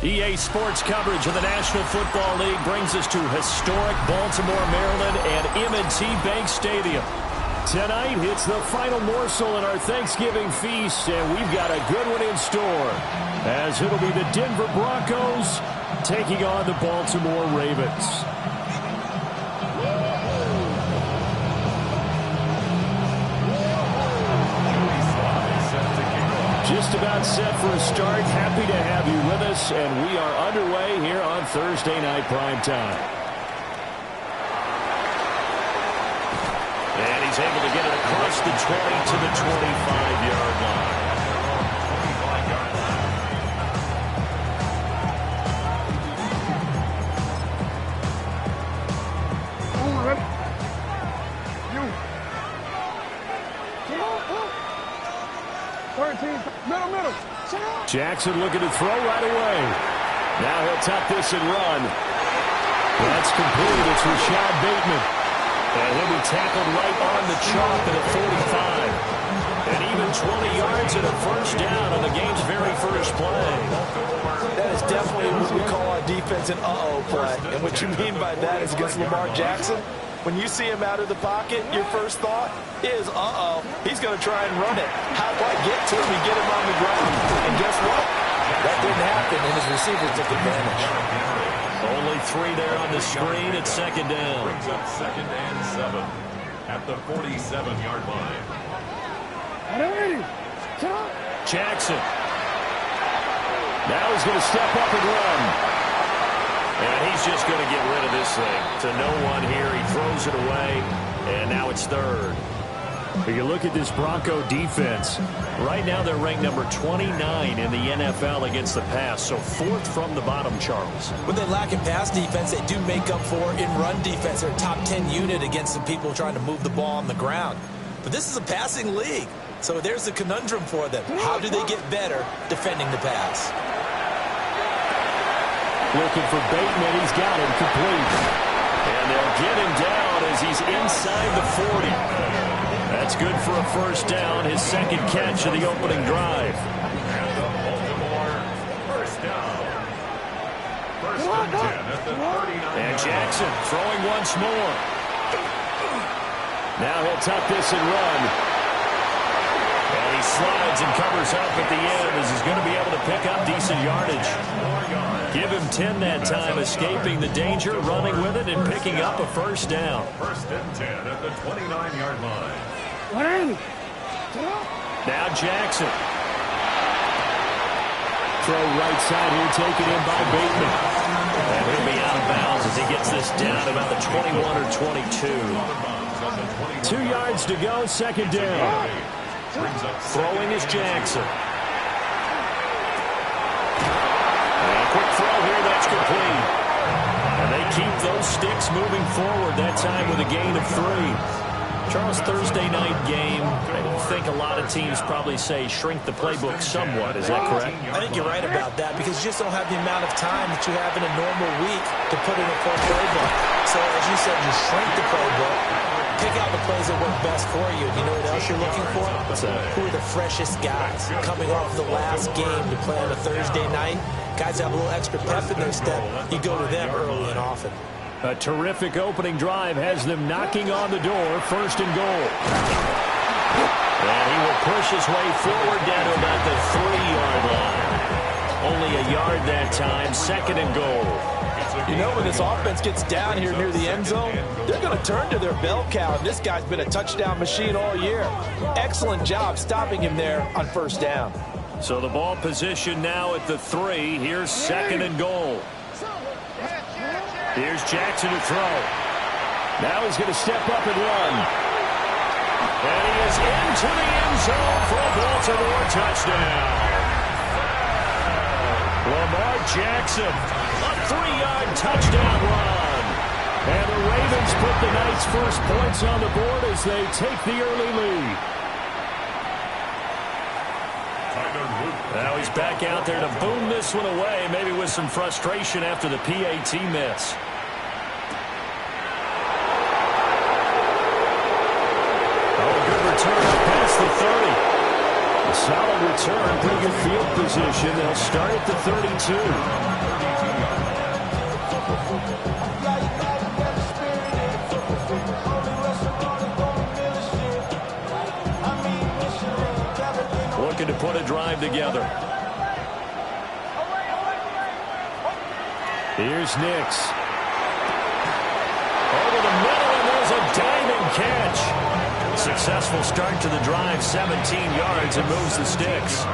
EA Sports coverage of the National Football League brings us to historic Baltimore, Maryland and M&T Bank Stadium. Tonight, it's the final morsel in our Thanksgiving feast, and we've got a good one in store, as it'll be the Denver Broncos taking on the Baltimore Ravens. Just about set for a start. Happy to have you with us, and we are underway here on Thursday Night Primetime. And he's able to get it across the 20 to the 25-yard line. Middle. Jackson looking to throw right away. Now he'll tuck this and run. That's complete. It's Rashad Bateman. And he'll be tackled right on the chalk at the 45. And even 20 yards and a first down on the game's very first play. That is definitely what we call our defense an uh-oh play. And what you mean by that is against Lamar Jackson, when you see him out of the pocket, your first thought is, uh-oh, he's going to try and run it. How do I get to him and get him on the ground? And guess what? That didn't happen, and his receivers took advantage. Only 3 there on the screen at second down. Brings up 2nd and 7 at the 47-yard line. Jackson. Now he's going to step up and run. And he's just going to get rid of this thing to no one here. He throws it away, and now it's third. If you look at this Bronco defense, right now they're ranked number 29 in the NFL against the pass, so 4th from the bottom, Charles. When they lack in pass defense, they do make up for in run defense. They're a top 10 unit against some people trying to move the ball on the ground. But this is a passing league, so there's a conundrum for them. How do they get better defending the pass? Looking for Bateman. He's got him complete. And they'll get him down as he's inside the 40. That's good for a first down, his second catch of the opening drive. Baltimore, first down. First and 10 at the 39. And Jackson throwing once more. Now he'll tuck this and run. And he slides and covers up at the end as he's going to be able to pick up decent yardage. Give him 10 that time, escaping the danger, running with it, and picking up a first down. First and 10 at the 29-yard line. Now Jackson. Throw right side here, taken in by Bateman. And he'll be out of bounds as he gets this down about the 21 or 22. 2 yards to go, second down. Throwing is Jackson. And a quick throw here, that's complete. And they keep those sticks moving forward, that time with a gain of 3. Charles, Thursday night game, I think a lot of teams probably say shrink the playbook somewhat. Is that correct? I think you're right about that because you just don't have the amount of time that you have in a normal week to put in a full playbook. So as you said, you shrink the playbook, pick out the plays that work best for you. You know what else you're looking for? Who are the freshest guys coming off the last game to play on a Thursday night? Guys have a little extra pep in their step. You go to them early and often. A terrific opening drive has them knocking on the door, first and goal. And he will push his way forward down to about the 3-yard line. Only a yard that time, second and goal. You know, when this offense gets down here near the end zone, they're going to turn to their bell cow. And this guy's been a touchdown machine all year. Excellent job stopping him there on first down. So the ball position now at the 3. Here's second and goal. Here's Jackson to throw. Now he's going to step up and run. And he is into the end zone for a Baltimore touchdown. Lamar Jackson, a 3-yard touchdown run. And the Ravens put the night's first points on the board as they take the early lead. Now he's back out there to boom this one away, maybe with some frustration after the PAT miss. Oh, good return past the 30. The Solid return, pretty good field position. They'll start at the 32. Looking to put a drive together. Here's Nix. Over the middle, and there's a diving catch. Successful start to the drive, 17 yards, and moves the sticks.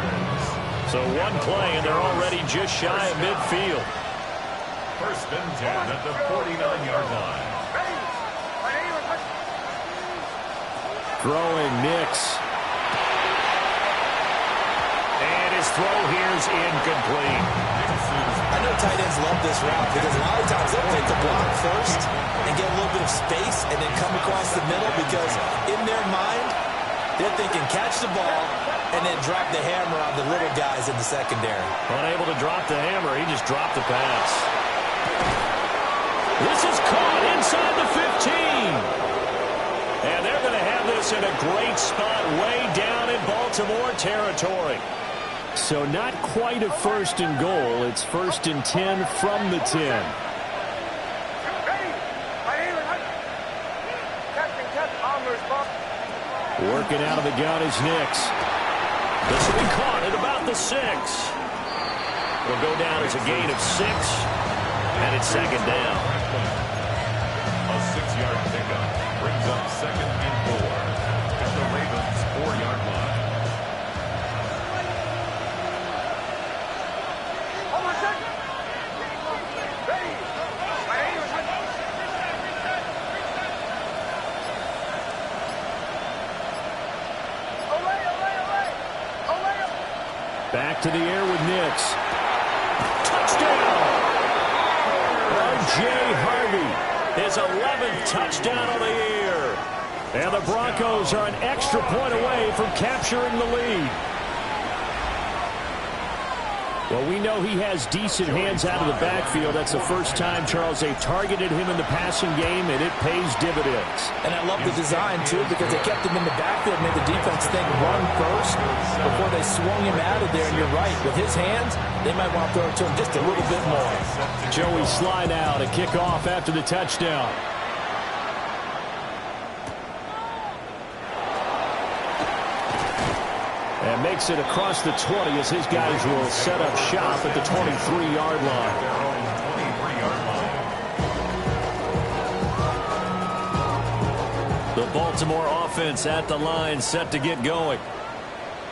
So one play, and they're already just shy of midfield. First and 10 at the 49-yard line. Throwing Nix. And his throw here's incomplete. I know tight ends love this route because a lot of times they'll take the block first and get a little bit of space and then come across the middle because in their mind, they're thinking catch the ball and then drop the hammer on the little guys in the secondary. Unable to drop the hammer, he just dropped the pass. This is caught inside the 15. And they're going to have this in a great spot way down in Baltimore territory. So not quite a first and goal. It's first and 10 from the 10. Working out of the gun is Nix. This will be caught at about the 6. Will go down as a gain of 6. And it's second down. A 6-yard pickup brings up second and 4 at the Ravens' 4-yard line. Back to the air with Nix. Touchdown! R.J. Harvey, his 11th touchdown of the year. And the Broncos are an extra point away from capturing the lead. Well, we know he has decent hands out of the backfield. That's the first time, Charles, they've targeted him in the passing game, and it pays dividends. And I love the design, too, because they kept him in the backfield, made the defense think run first before they swung him out of there. And you're right, with his hands, they might want to throw it to him just a little bit more. Joey slide out, a kickoff after the touchdown. And makes it across the 20 as his guys will set up shop at the 23-yard line. The Baltimore offense at the line, set to get going.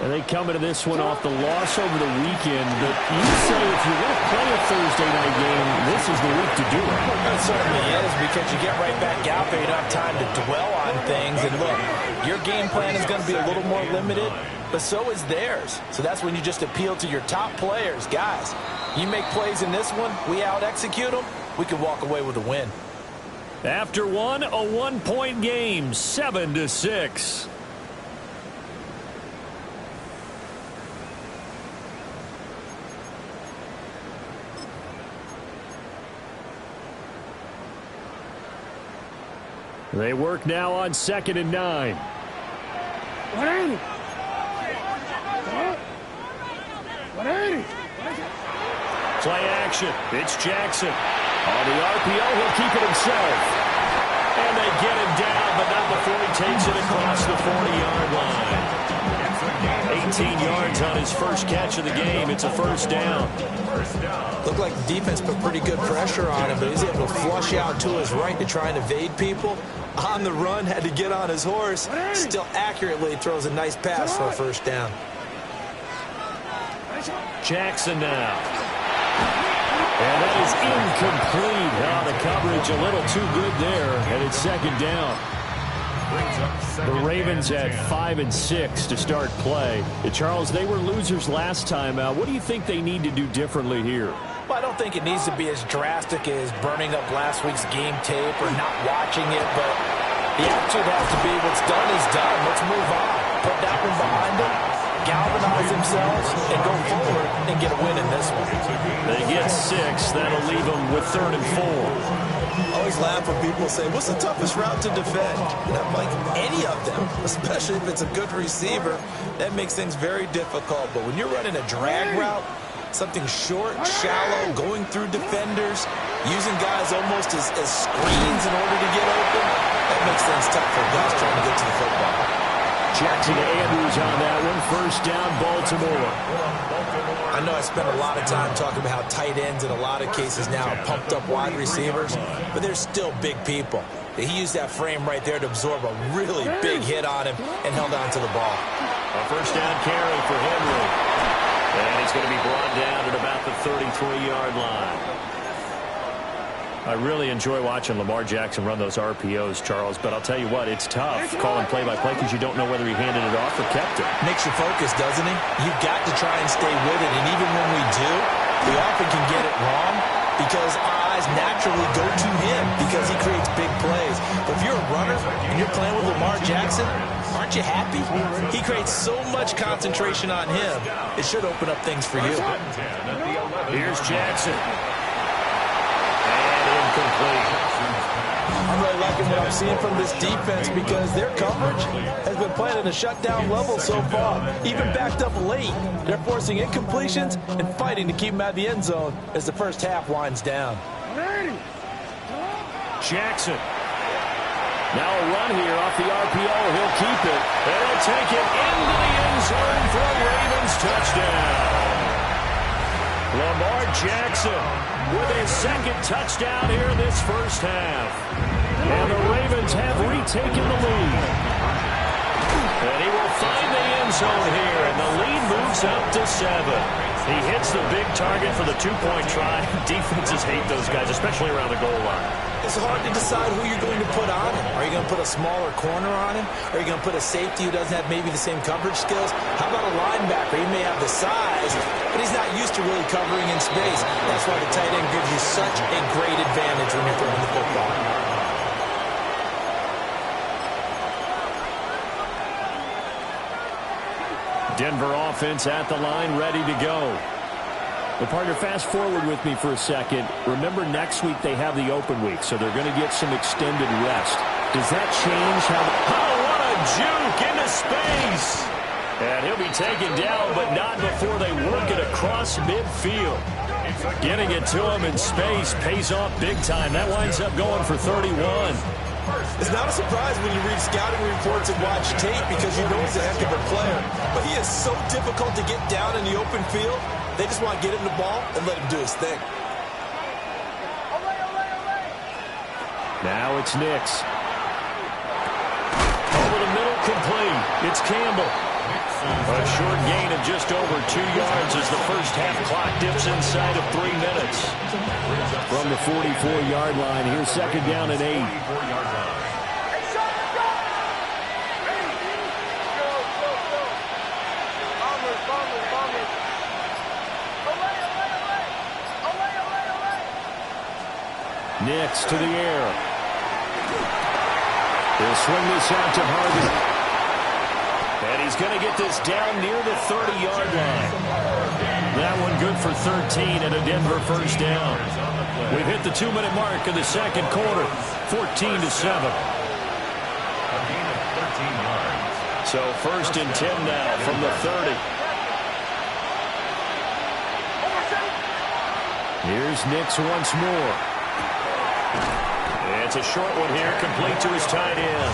And they come into this one off the loss over the weekend. But you say if you're going to play a Thursday night game, this is the week to do it. It certainly is, because you get right back out there. You don't have time to dwell on things. And look, your game plan is going to be a little more limited, but so is theirs. So that's when you just appeal to your top players. Guys, you make plays in this one, we out-execute them, we can walk away with a win. After one, a one-point game, 7-6. They work now on 2nd and 9. Play action. It's Jackson. On the RPO, he'll keep it himself. And they get him down, but not before he takes it across the 40-yard line. 18 yards on his first catch of the game. It's a first down. Looked like the defense put pretty good pressure on him, but he's able to flush out to his right to try and evade people. On the run, had to get on his horse. Still accurately throws a nice pass for a first down. Jackson now. And that is incomplete. Now the coverage a little too good there, and it's second down. The Ravens at 5-6 to start play. Charles, they were losers last time out. What do you think they need to do differently here? Well, I don't think it needs to be as drastic as burning up last week's game tape or not watching it, but the attitude has to be what's done is done. Let's move on. Put that one behind them, galvanize themselves, and go forward and get a win in this one. They get 6. That'll leave them with 3rd and 4. I always laugh when people say, what's the toughest route to defend? And I'm like, any of them, especially if it's a good receiver. That makes things very difficult. But when you're running a drag route, something short, shallow, going through defenders, using guys almost as screens in order to get open, that makes things tough for guys trying to get to the football. Jackson Andrews on that one. First down, Baltimore. I know I spent a lot of time talking about how tight ends in a lot of cases now are pumped up wide receivers, but they're still big people. He used that frame right there to absorb a really big hit on him and held on to the ball. A first down carry for Henry. And he's going to be brought down at about the 33-yard line. I really enjoy watching Lamar Jackson run those RPOs, Charles, but I'll tell you what, it's tough calling play-by-play because you don't know whether he handed it off or kept it. Makes you focus, doesn't he? You've got to try and stay with it, and even when we do, we often can get it wrong because our eyes naturally go to him because he creates big plays. But if you're a runner and you're playing with Lamar Jackson, aren't you happy? He creates so much concentration on him, it should open up things for you. Here's Jackson. I'm really liking what I'm seeing from this defense because their coverage has been playing at a shutdown level so far. Even backed up late, they're forcing incompletions and fighting to keep them out of the end zone as the first half winds down. Jackson. Now a run here off the RPO. He'll keep it. And he'll take it into the end zone for a Ravens touchdown. Lamar Jackson with his second touchdown here in this first half. And the Ravens have retaken the lead. And he will find the end zone here, and the lead moves up to 7. He hits the big target for the two-point try. Defenses hate those guys, especially around the goal line. It's hard to decide who you're going to put on him. Are you going to put a smaller corner on him? Are you going to put a safety who doesn't have maybe the same coverage skills? How about a linebacker? He may have the size, but he's not used to really covering in space. That's why the tight end gives you such a great advantage when you're throwing the football. Denver offense at the line, ready to go. But partner, fast forward with me for a second. Remember, next week they have the open week, so they're going to get some extended rest. Does that change how... Oh, what a juke into space! And he'll be taken down, but not before they work it across midfield. Getting it to him in space pays off big time. That winds up going for 31. It's not a surprise when you read scouting reports and watch tape because you know he's a heck of a player. But he is so difficult to get down in the open field. They just want to get him the ball and let him do his thing. Now it's Nix. Over the middle, complete. It's Campbell. A short gain of just over 2 yards as the first half clock dips inside of 3 minutes. From the 44-yard line, here's second down and 8. Nix to the air. He'll swing this out to Harvey. And he's going to get this down near the 30-yard line. That one good for 13 and a Denver first down. We've hit the 2-minute mark in the second quarter. 14-7. So first and 10 now from the 30. Here's Nix once more. It's a short one here, complete to his tight end.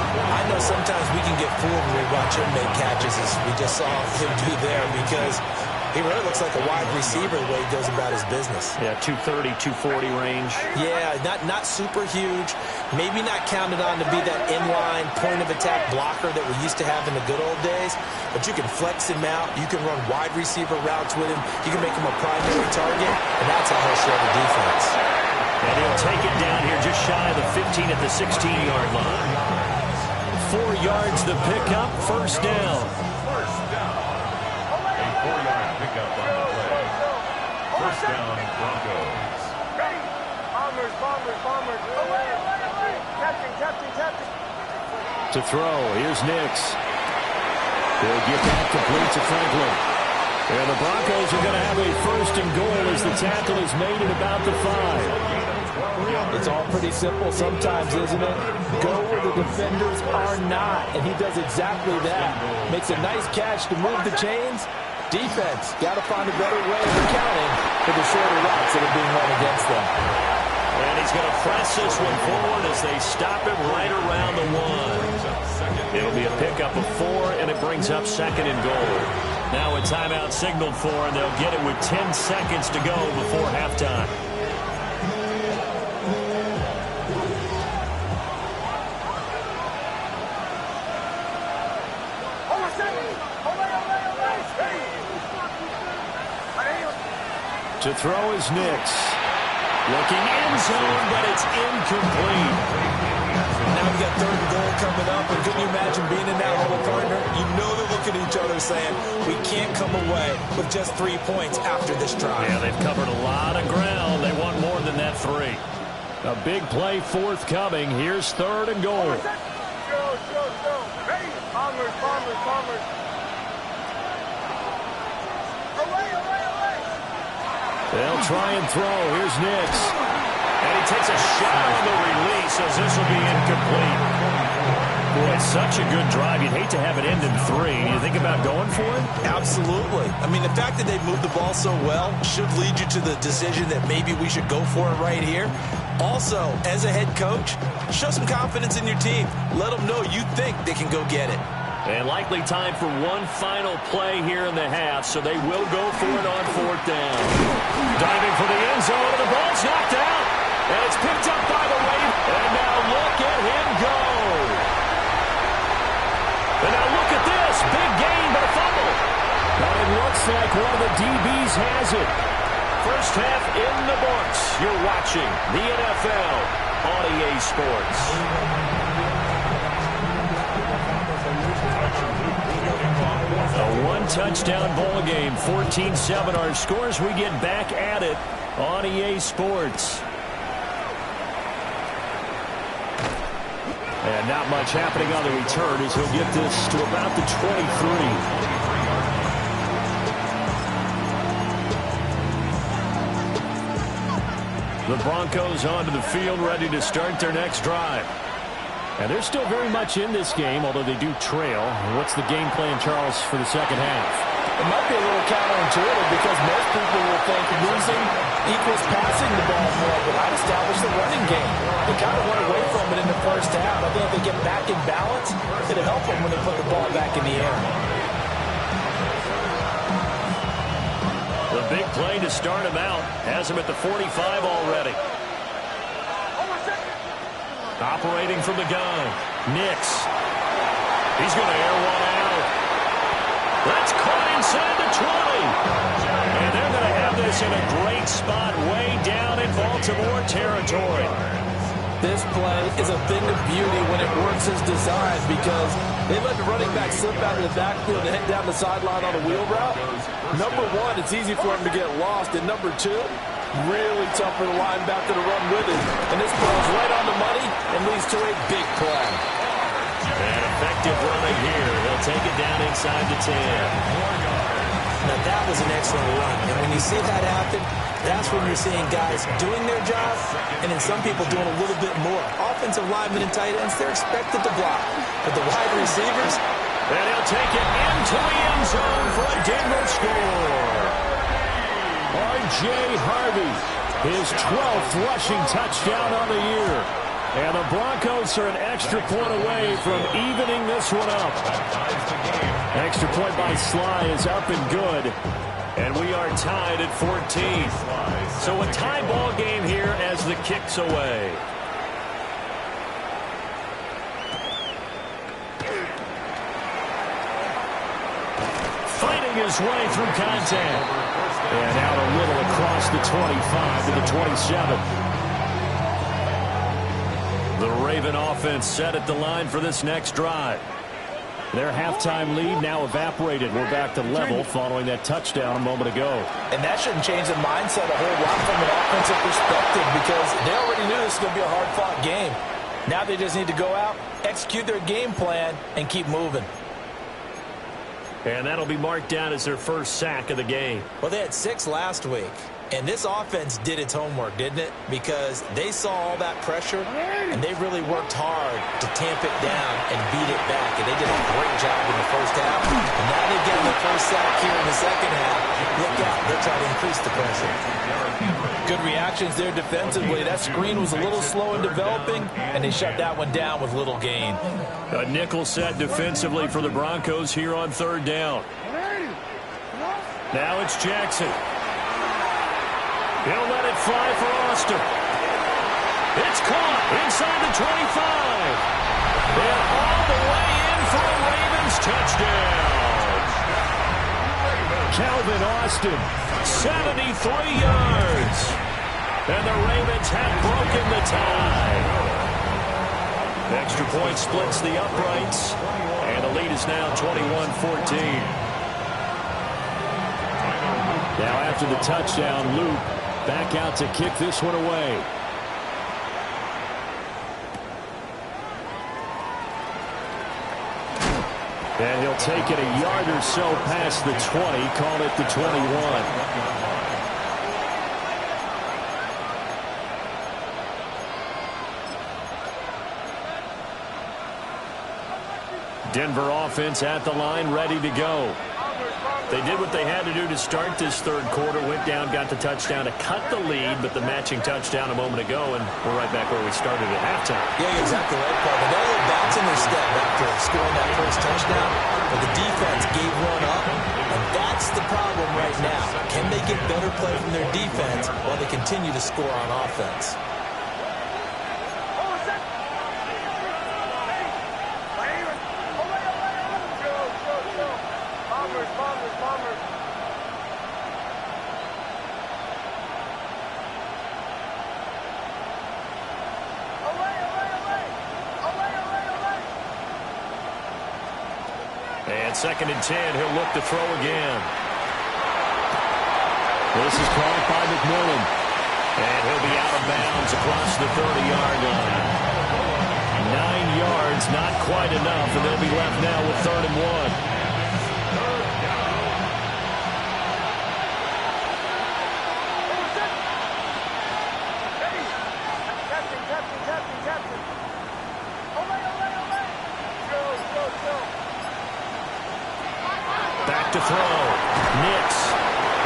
I know sometimes we can get fooled when we watch him make catches, as we just saw him do there, because he really looks like a wide receiver the way he goes about his business. Yeah, 230, 240 range. Yeah, not super huge. Maybe not counted on to be that inline point-of-attack blocker that we used to have in the good old days, but you can flex him out. You can run wide receiver routes with him. You can make him a primary target, and that's how he'll show the defense. And he'll take it down here just shy of the 15 at the 16-yard line. 4 yards the pickup, first down. A 4-yard pickup on the play. First down, Broncos. Ready? Bombers. Away. Captain. To throw, here's Nix. He'll get that complete to Franklin. And the Broncos are going to have a first and goal as the tackle is made at about the 5. It's all pretty simple sometimes, isn't it? Go where the defenders are not, and he does exactly that. Makes a nice catch to move the chains. Defense, got to find a better way of accounting for the shorter routes that are being run against them. And he's going to press this one forward as they stop him right around the 1. It'll be a pickup of 4, and it brings up second and goal. Now a timeout signaled for, and they'll get it with 10 seconds to go before halftime. To throw is Nix. Looking end zone, but it's incomplete. Now we got third and goal coming up, and couldn't you imagine being in that hole, partner? You know they're looking at each other saying, we can't come away with just 3 points after this drive. Yeah, they've covered a lot of ground. They want more than that 3. A big play forthcoming. Here's third and goal. Bombers. They'll try and throw. Here's Nix. And he takes a shot on the release as this will be incomplete. Boy, such a good drive. You'd hate to have it end in 3. You think about going for it? Absolutely. I mean, the fact that they moved the ball so well should lead you to the decision that maybe we should go for it right here. Also, as a head coach, show some confidence in your team. Let them know you think they can go get it. And likely time for one final play here in the half, so they will go for it on 4th down. Diving for the end zone, and the ball's knocked out. And it's picked up by the Ravens. And now look at him go. And now look at this. Big gain, but a fumble. And it looks like one of the DBs has it. First half in the books. You're watching the NFL on EA Sports. A one-touchdown ball game, 14-7 our scores. We get back at it on EA Sports. And not much happening on the return as he'll get this to about the 23. The Broncos onto the field, ready to start their next drive. And they're still very much in this game, although they do trail. What's the game plan, Charles, for the second half? It might be a little counterintuitive because most people will think losing equals passing the ball more, but I'd establish the running game. They kind of went away from it in the first half. I think if they get back in balance, it'll help them when they put the ball back in the air. The big play to start him out has him at the 45 already. Operating from the gun, Nix. He's going to air one out. That's caught inside the 20. And they're going to have this in a great spot way down in Baltimore territory. This play is a thing of beauty when it works as designed because they let the running back slip out of the backfield and head down the sideline on a wheel route. Number one, it's easy for him to get lost. And number two, really tough for the linebacker to run with it. And this ball's right on the money and leads to a big play. And effective running here. He'll take it down inside the 10. Now that was an excellent run. And when you see that happen, that's when you're seeing guys doing their job and then some people doing a little bit more. Offensive linemen and tight ends, they're expected to block. But the wide receivers, and he'll take it into the end zone for a Denver score. R.J. Harvey, his 12th rushing touchdown on the year. And the Broncos are an extra point away from evening this one up. Extra point by Sly is up and good. And we are tied at 14. So a tie ball game here as the kick's away. Fighting his way through contact. And out a little across the 25 to the 27. The Raven offense set at the line for this next drive. Their halftime lead now evaporated. We're back to level following that touchdown a moment ago. And that shouldn't change the mindset a whole lot from an offensive perspective because they already knew this was going to be a hard-fought game. Now they just need to go out, execute their game plan, and keep moving. And that'll be marked down as their first sack of the game. Well, they had 6 last week. And this offense did its homework, didn't it? Because they saw all that pressure, and they really worked hard to tamp it down and beat it back. And they did a great job in the first half. And now they're getting the first sack here in the second half. Look out. They're trying to increase the pressure. Good reactions there defensively. That screen was a little slow in developing, and they shut that one down with little gain. A nickel set defensively for the Broncos here on third down. Now it's Jackson. He'll let it fly for Austin. It's caught inside the 25. And all the way in for a Ravens touchdown. Calvin Austin, 73 yards. And the Ravens have broken the tie. Extra point splits the uprights. And the lead is now 21-14. Now after the touchdown, Luke back out to kick this one away. And he'll take it a yard or so past the 20, call it the 21. Denver offense at the line, ready to go. They did what they had to do to start this third quarter, went down, got the touchdown to cut the lead, but the matching touchdown a moment ago, and we're right back where we started at halftime. Yeah, you're exactly right, Paul. They got a little bounce in their step after scoring that first touchdown, but the defense gave one up, and that's the problem right now. Can they get better play from their defense while they continue to score on offense? And 2nd and 10, he'll look to throw again. This is caught by McMillan. And he'll be out of bounds across the 30-yard line. 9 yards, not quite enough, and they'll be left now with 3rd and 1. Back to throw. Nix.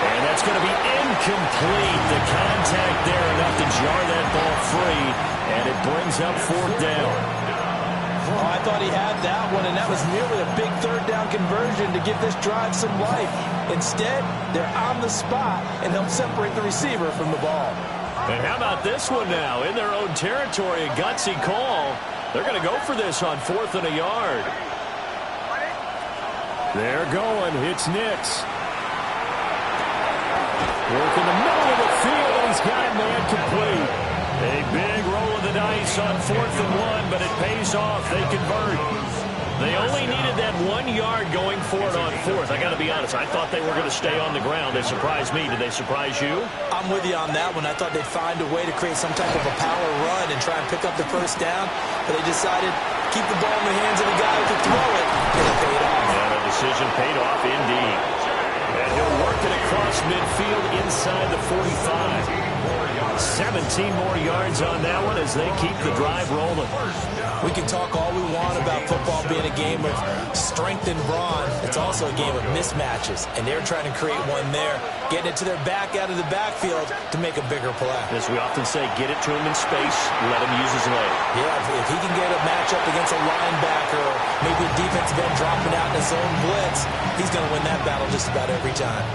And that's going to be incomplete. The contact there enough to jar that ball free. And it brings up 4th down. Oh, I thought he had that one, and that was nearly a big 3rd down conversion to give this drive some life. Instead, they're on the spot and help separate the receiver from the ball. And how about this one now? In their own territory, a gutsy call. They're going to go for this on 4th and a yard. They're going. It's Nix. Work in the middle of the field, and he's got it man complete. A big roll of the dice on 4th and 1, but it pays off. They convert. They only needed that 1 yard going for it on 4th. I got to be honest. I thought they were going to stay on the ground. They surprised me. Did they surprise you? I'm with you on that one. I thought they'd find a way to create some type of a power run and try and pick up the 1st down, but they decided keep the ball in the hands of the guy who could throw it, and it paid off. Yeah, the decision paid off indeed. And he'll work it across midfield inside the 45. 17 more yards on that one as they keep the drive rolling. We can talk all we want about football being a game of strength and brawn. It's also a game of mismatches, and they're trying to create one there, getting it to their back out of the backfield to make a bigger play. As we often say, get it to him in space, let him use his leg. Yeah, if he can get a matchup against a linebacker or maybe a defensive end dropping out in his own blitz, he's going to win that battle just about every time.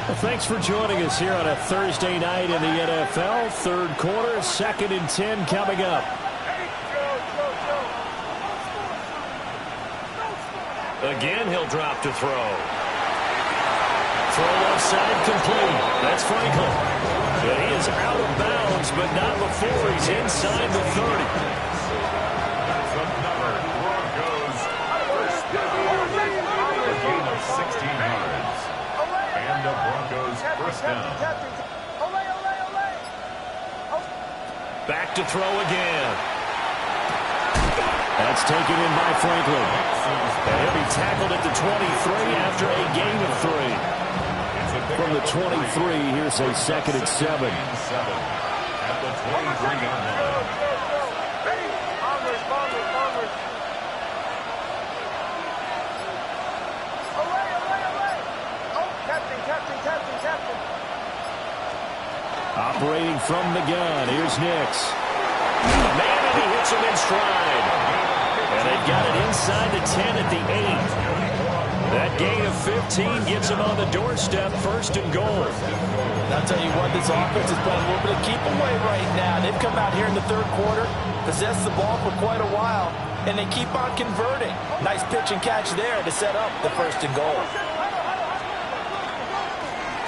Well, thanks for joining us here on a Thursday night in the NFL. Third quarter, 2nd and 10 coming up. Again, he'll drop to throw. Throw left side complete. That's Franklin. But he is out of bounds, but not before he's inside the 30. That's another Broncos first down. A gain of 16 yards. And the Broncos first down. Back to throw again. That's taken in by Franklin. And he'll be tackled at the 23 after the 23. Here's a 2nd and 7. At the 23-yard line. Operating from the gun, here's Nix. Man, and he hits him in stride. And they've got it inside the 10 at the 8. That gain of 15 gets him on the doorstep, 1st and goal. I'll tell you what, this offense is playing a little bit of keep away right now. They've come out here in the 3rd quarter, possessed the ball for quite a while, and they keep on converting. Nice pitch and catch there to set up the 1st and goal.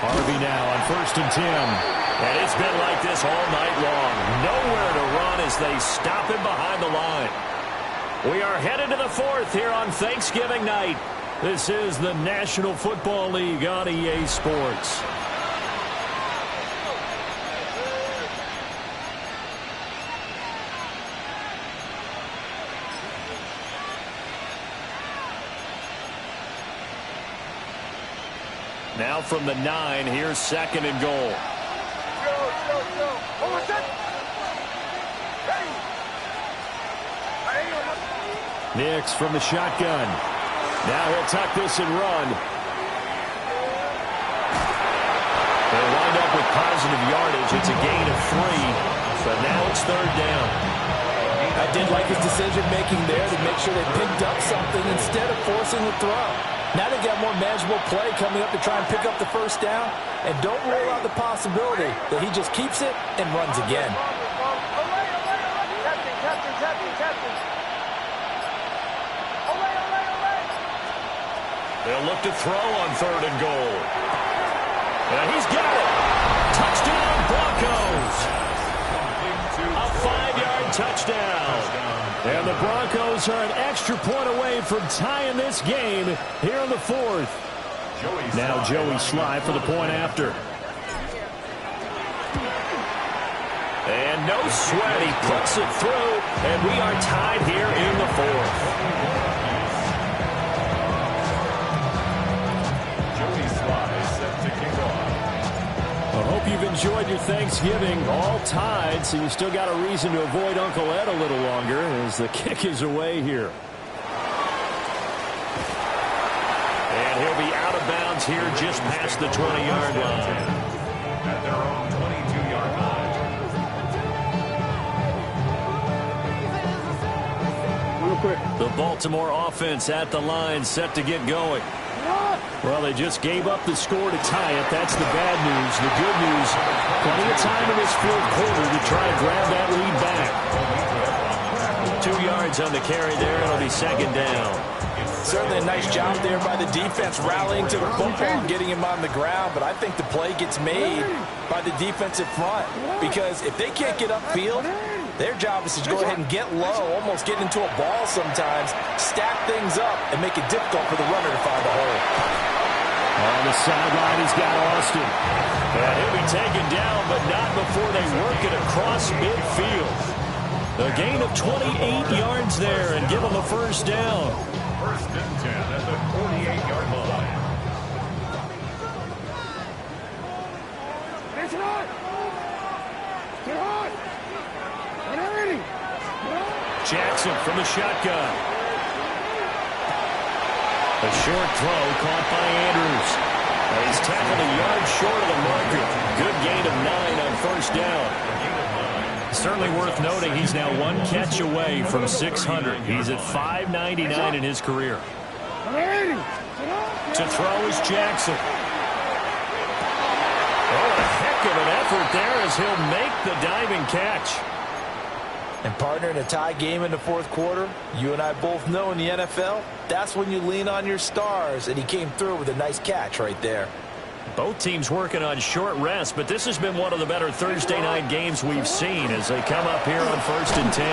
Harvey now on 1st and 10. And it's been like this all night long. Nowhere to run as they stop him behind the line. We are headed to the 4th here on Thanksgiving night. This is the National Football League on EA Sports. Now from the 9, here's 2nd and goal. Nix from the shotgun. Now he'll tuck this and run. They'll wind up with positive yardage. It's a gain of 3, but now it's 3rd down. I did like his decision-making there to make sure they picked up something instead of forcing the throw. Now they've got more manageable play coming up to try and pick up the 1st down, and don't rule out the possibility that he just keeps it and runs again. They'll look to throw on 3rd and goal. And he's got it. Touchdown, Broncos. A 5-yard touchdown. And the Broncos are an extra point away from tying this game here in the 4th. Now Joey Sly for the point after. And no sweat. He puts it through, and we are tied here in the 4th. I hope you've enjoyed your Thanksgiving, all tied, so you still got a reason to avoid Uncle Ed a little longer as the kick is away here. And he'll be out of bounds here just past the 20-yard line. At their own 22-yard line. Real quick. The Baltimore offense at the line, set to get going. Well, they just gave up the score to tie it. That's the bad news. The good news, plenty of time in this 4th quarter to try and grab that lead back. 2 yards on the carry there. It'll be 2nd down. Certainly a nice job there by the defense rallying to the football and getting him on the ground, but I think the play gets made by the defensive front because if they can't get upfield, their job is to go ahead and get low, almost get into a ball sometimes, stack things up, and make it difficult for the runner to find a hole. On the sideline, he's got Austin. And he'll be taken down, but not before they work it across midfield. A gain of 28 yards there and give them a 1st down. 1st and 10 at the 48-yard line. It's hot! Get hot! Get ready! Jackson from the shotgun. A short throw caught by Andrews. And he's tackled a yard short of the marker. Good gain of 9 on 1st down. Certainly worth noting he's now 1 catch away from 600. He's at 599 in his career. To throw is Jackson. Oh, a heck of an effort there as he'll make the diving catch. And partner, in a tie game in the 4th quarter, you and I both know in the NFL, that's when you lean on your stars, and he came through with a nice catch right there. Both teams working on short rest, but this has been one of the better Thursday night games we've seen as they come up here on 1st and 10.